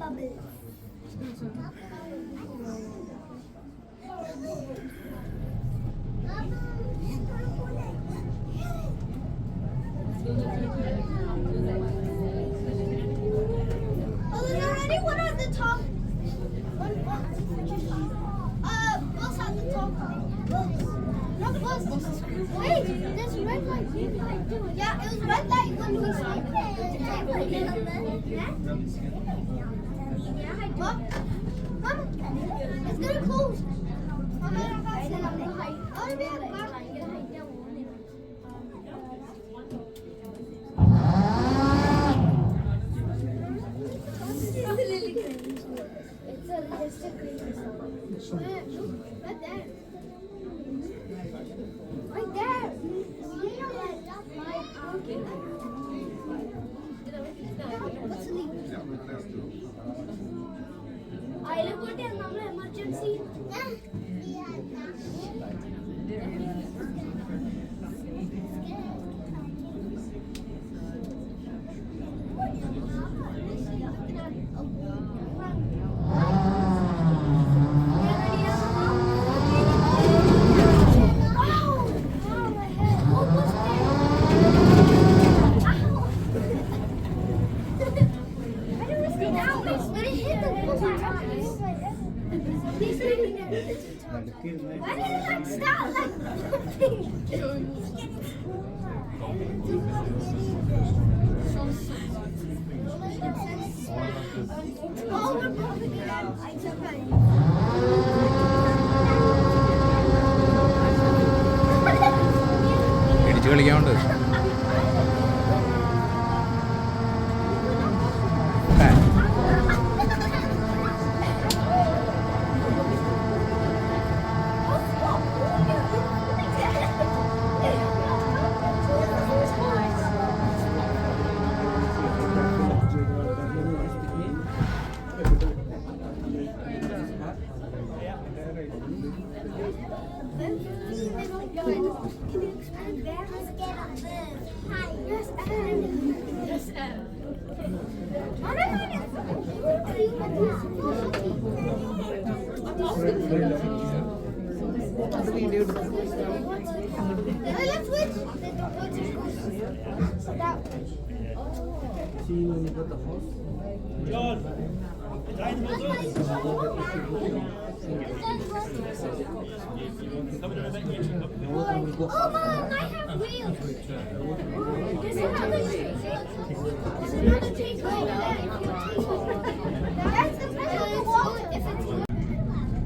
there's already one at the top. Bus at the top. Not bus. Wait, there's red light. Yeah, it was red light when we saw What? Mama, it's gonna close. Mama, I want to be at the back. It's a crazy song. Right there. Right there. What's the name? I look at the emergency. Why did it like stop like ഇടിച്ചു കളിക്കാറുണ്ട്. Oh, Mom, I have wheels. There's another tree. There's another tree over there. That's the pressure of the wall. If it's...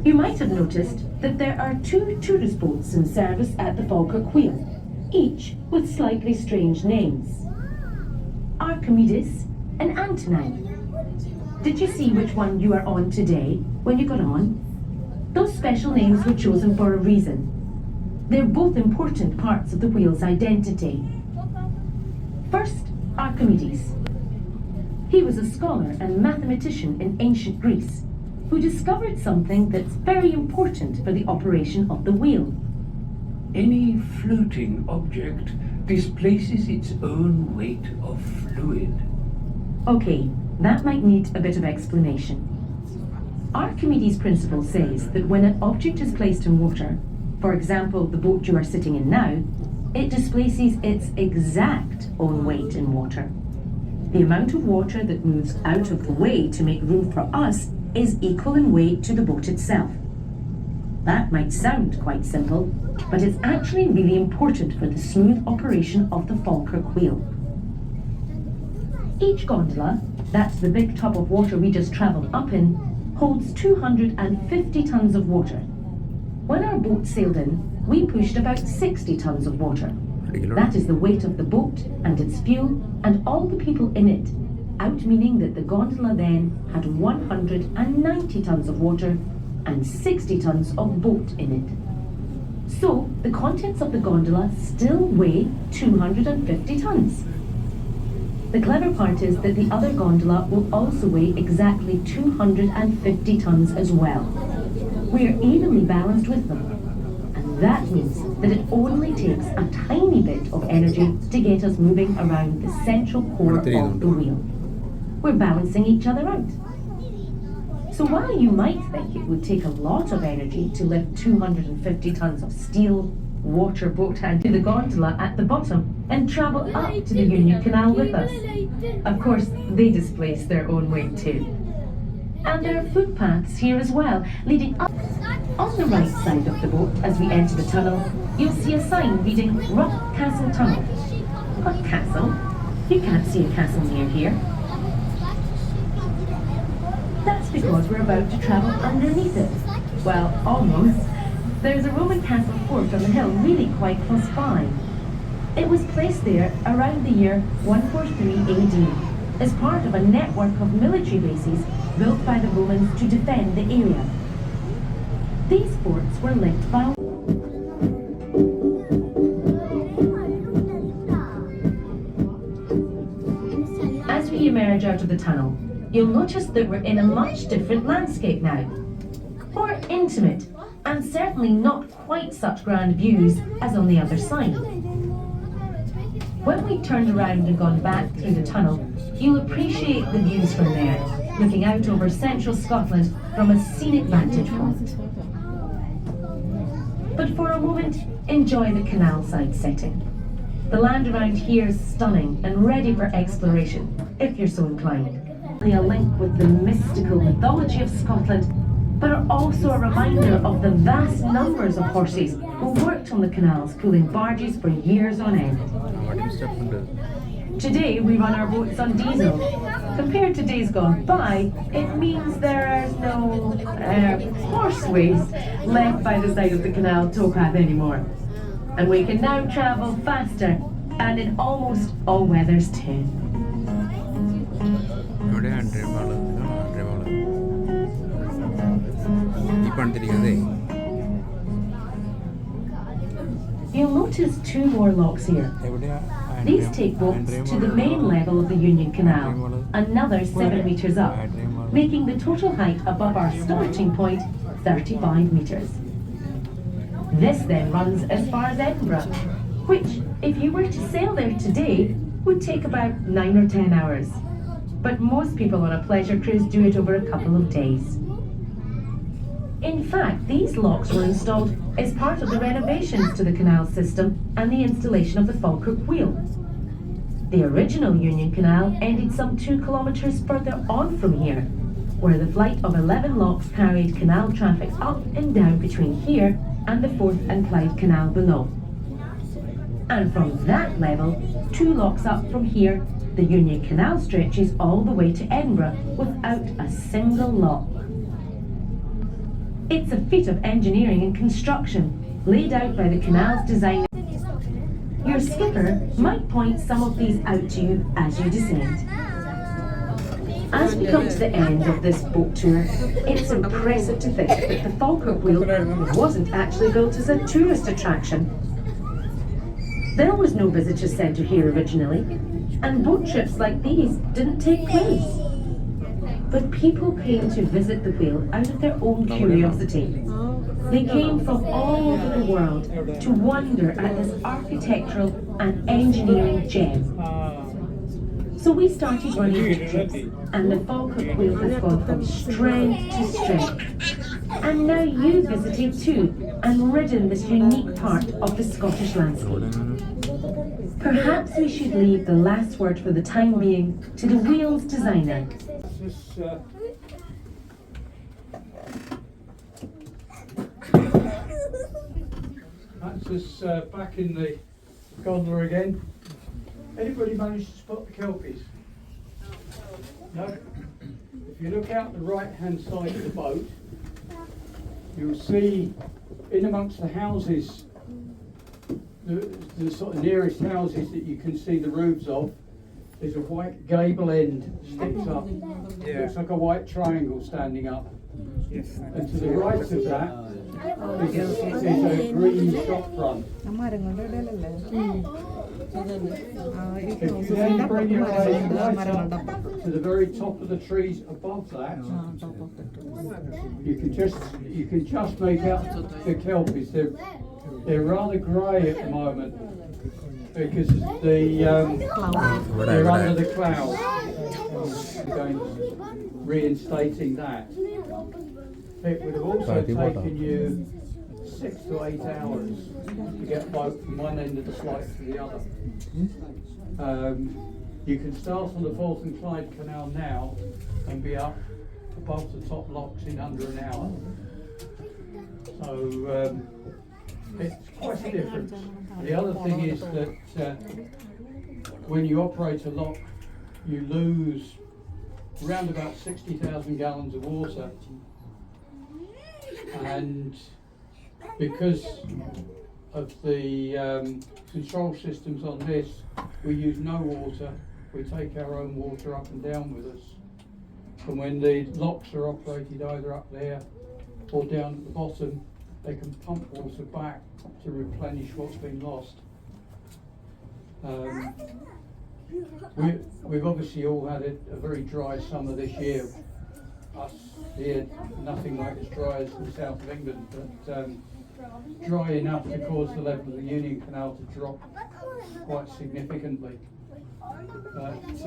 You might have noticed that there are 2 tourist boats in service at the Falkirk2, each with slightly strange names. Archimedes and Antonine. Did you see which one you are on today when you got on? Those special names were chosen for a reason. They're both important parts of the wheel's identity. First, Archimedes. He was a scholar and mathematician in ancient Greece who discovered something that's very important for the operation of the wheel. Any floating object displaces its own weight of fluid. Okay, that might need a bit of explanation. Archimedes' principle says that when an object is placed in water, for example, the boat you are sitting in now, it displaces its exact own weight in water. The amount of water that moves out of the way to make room for us is equal in weight to the boat itself. That might sound quite simple, but it's actually really important for the smooth operation of the Falkirk wheel. Each gondola, that's the big tub of water we just travelled up in, holds 250 tons of water. When our boat sailed in, we pushed about 60 tons of water. That is the weight of the boat and its fuel and all the people in it, out meaning that the gondola then had 190 tons of water and 60 tons of boat in it. So the contents of the gondola still weigh 250 tons. The clever part is that the other gondola will also weigh exactly 250 tons as well. We are evenly balanced with them. And that means that it only takes a tiny bit of energy to get us moving around the central core of the wheel. We're balancing each other out. So while you might think it would take a lot of energy to lift 250 tons of steel, water boat and to the gondola at the bottom and travel up to the Union Canal with us, of course they displace their own weight too. And there are footpaths here as well, leading up. On the right side of the boat, as we enter the tunnel, you'll see a sign reading Rough Castle Tunnel. A castle? You can't see a castle near here. That's because we're about to travel underneath it. Well, almost. There's a Roman castle fort on the hill really quite close by. It was placed there around the year 143 AD as part of a network of military bases built by the Romans to defend the area. These forts were linked by As we emerge out of the tunnel, you'll notice that we're in a much different landscape now. More intimate, and certainly not quite such grand views as on the other side. When we turned around and gone back through the tunnel, you'll appreciate the views from there, looking out over central Scotland from a scenic vantage point. But for a moment, enjoy the canal side setting. The land around here is stunning and ready for exploration, if you're so inclined. A link with the mystical mythology of Scotland, but are also a reminder of the vast numbers of horses who worked on the canals pulling barges for years on end. Today we run our boats on diesel. Compared to days gone by, it means there are no horseways left by the side of the canal towpath anymore. And we can now travel faster and in almost all weathers too. You'll notice two more locks here. These take boats to the main level of the Union Canal, another 7 metres up, making the total height above our starting point 35 metres. This then runs as far as Edinburgh, which, if you were to sail there today, would take about 9 or 10 hours. But most people on a pleasure cruise do it over a couple of days. In fact, these locks were installed as part of the renovations to the canal system and the installation of the Falkirk wheel. The original Union Canal ended some 2 kilometres further on from here, where the flight of 11 locks carried canal traffic up and down between here and the Forth and Clyde Canal below. And from that level, 2 locks up from here, the Union Canal stretches all the way to Edinburgh without a single lock. It's a feat of engineering and construction, laid out by the canal's designer. Your skipper might point some of these out to you as you descend. As we come to the end of this boat tour, it's impressive to think that the Falkirk wheel wasn't actually built as a tourist attraction. There was no visitor centre here originally, and boat trips like these didn't take place. But people came to visit the wheel out of their own curiosity. They came from all over the world to wonder at this architectural and engineering gem. So we started running trips, and the Falkirk wheel has gone from strength to strength. And now you visited too, and ridden this unique part of the Scottish landscape. Perhaps we should leave the last word for the time being to the wheel's designer. That's us back in the gondola again. Anybody managed to spot the kelpies? No? If you look out the right hand side of the boat, you'll see in amongst the houses, the sort of nearest houses that you can see the roofs of, there's a white gable end sticks up. Looks like a white triangle standing up. And to the right of that is a green shop front. If you then bring your way right up to the very top of the trees above that, you can just make out the kelpies. They're rather grey at the moment because they're under the clouds. Reinstating that. It would have also taken you 6 to 8 hours to get a boat from one end of the Slight to the other. You can start on the Forth and Clyde Canal now and be up above the top locks in under an hour. So it's quite a difference. The other thing is that when you operate a lock, you lose around about 60,000 gallons of water, and because of the control systems on this, we use no water. We take our own water up and down with us, and when the locks are operated either up there or down at the bottom, they can pump water back to replenish what's been lost. We've obviously all had a very dry summer this year. Us here, nothing like as dry as the south of England, but dry enough to cause the level of the Union Canal to drop quite significantly. But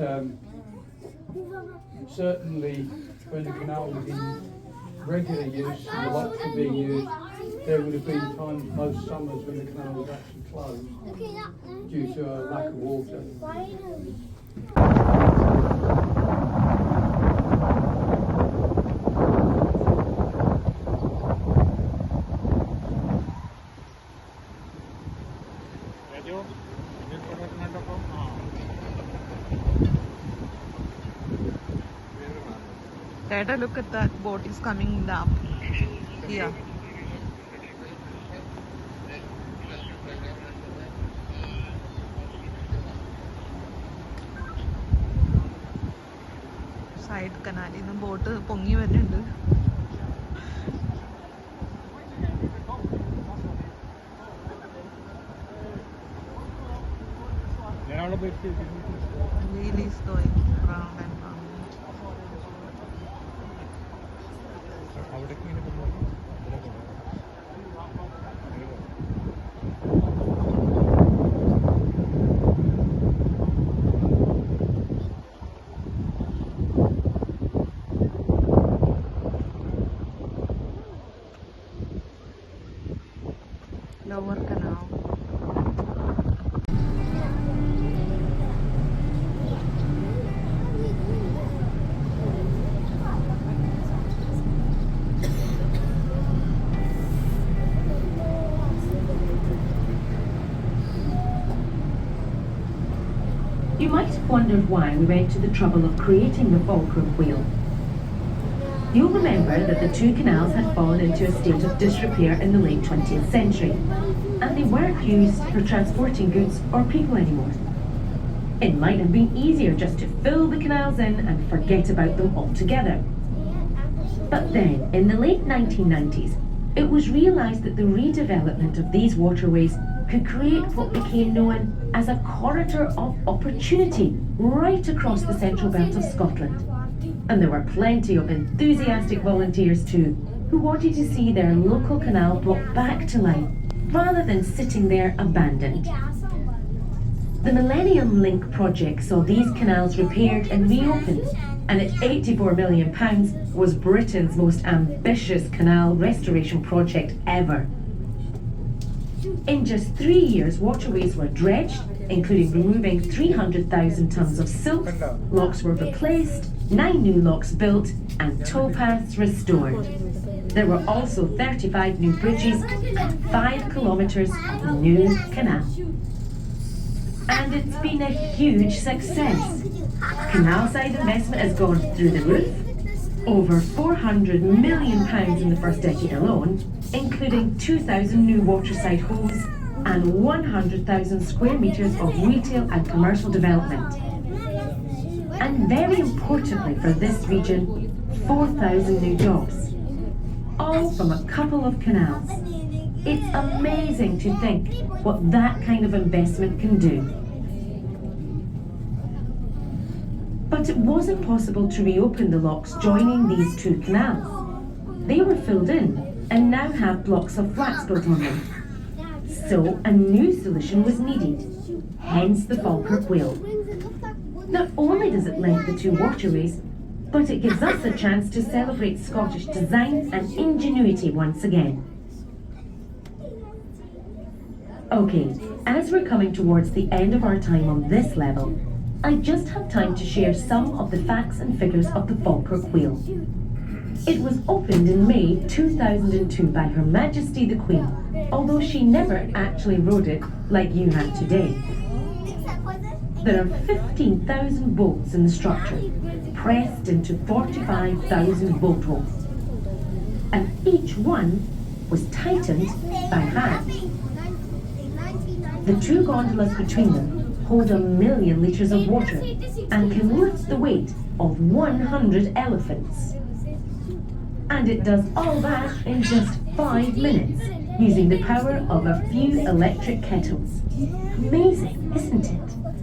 certainly when the canal was in regular use and the locks were being used, there would have been times most summers when the canal was actually closed due to a lack of water. Dada, look at that boat is coming up here. Side canal in the boat pongi varundu. Wheel is going round and round. Lower canal. You might have wondered why we went to the trouble of creating the Falkirk wheel. You'll remember that the two canals had fallen into a state of disrepair in the late 20th century, and they weren't used for transporting goods or people anymore. It might have been easier just to fill the canals in and forget about them altogether. But then, in the late 1990s, it was realised that the redevelopment of these waterways could create what became known as a corridor of opportunity right across the central belt of Scotland. And there were plenty of enthusiastic volunteers too, who wanted to see their local canal brought back to life, rather than sitting there abandoned. The Millennium Link project saw these canals repaired and reopened, and at £84 million was Britain's most ambitious canal restoration project ever. In just 3 years, waterways were dredged, including removing 300,000 tonnes of silt, locks were replaced, 9 new locks built, and towpaths restored. There were also 35 new bridges and 5 kilometres of new canal. And it's been a huge success. Canal side investment has gone through the roof, over £400 million in the first decade alone, including 2,000 new waterside homes and 100,000 square metres of retail and commercial development. And very importantly for this region, 4,000 new jobs, all from a couple of canals. It's amazing to think what that kind of investment can do. But it wasn't possible to reopen the locks joining these two canals. They were filled in and now have blocks of flats built on them. So a new solution was needed, hence the Falkirk wheel. Not only does it link the two waterways, but it gives us a chance to celebrate Scottish design and ingenuity once again. Okay, as we're coming towards the end of our time on this level, I just have time to share some of the facts and figures of the Falkirk wheel. It was opened in May 2002 by Her Majesty the Queen, although she never actually rode it like you have today. There are 15,000 bolts in the structure, pressed into 45,000 bolt ropes, and each one was tightened by hand. The two gondolas between them hold 1 million litres of water and can lift the weight of 100 elephants. And it does all that in just 5 minutes, using the power of a few electric kettles. Amazing, isn't it?